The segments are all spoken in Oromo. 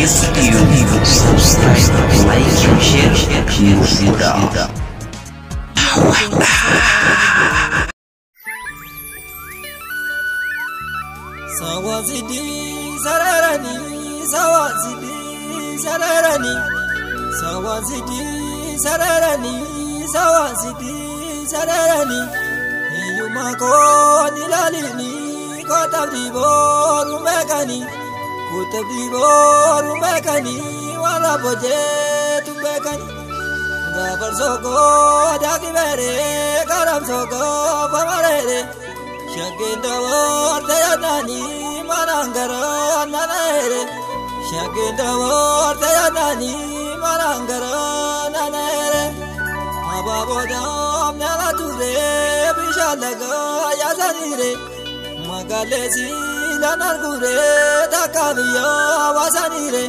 Studio. Subscribe, like, and share. Muda. Sawazidi zararani, sawazidi zararani, sawazidi zararani, sawazidi zararani. Yumako nilalini, kotabdiboru mekani, kotabdiboru mekani, wala boje tumbekani. Dabar soko dagi bere, karam soko pamarere. Shaginda warta yanani marangara nanaere. Shaginda warta yanani marangara nanaere. Ababodam nala ture bishalaga yazanire. Magalezi lanargure takabiya wasanire.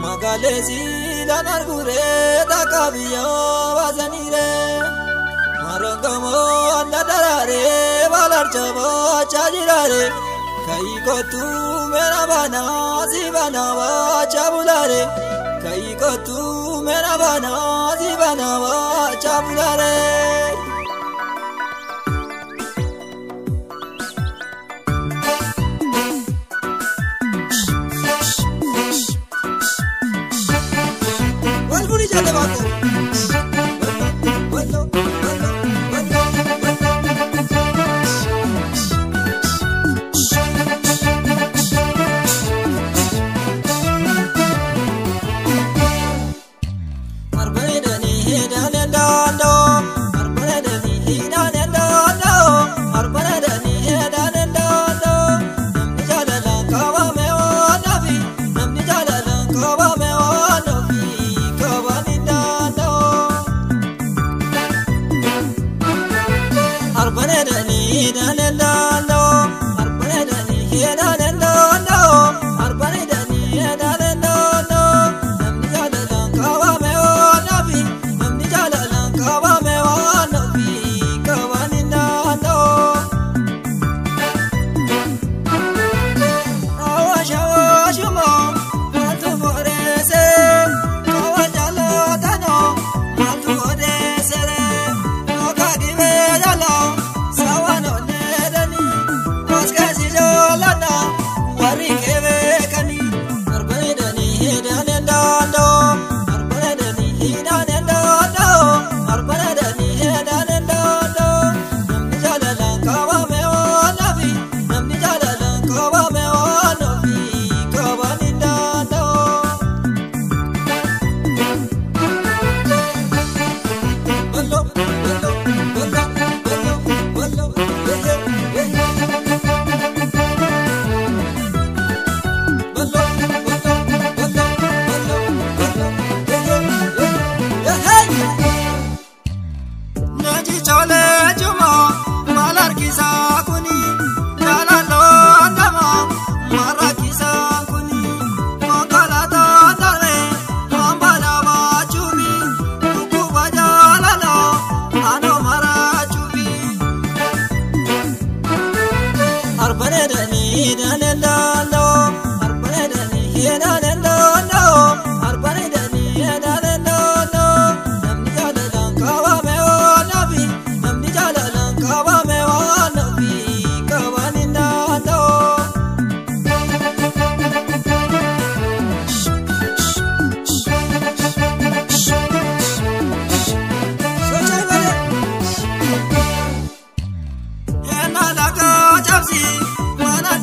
Magalezi lanargure takabiya wasanire. Marangamo nadarare balarchava chajirare kai kotu mera bana zibana va chabulare kai kotu mera bana zibana va chabulare. Walburi jale bato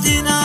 Tina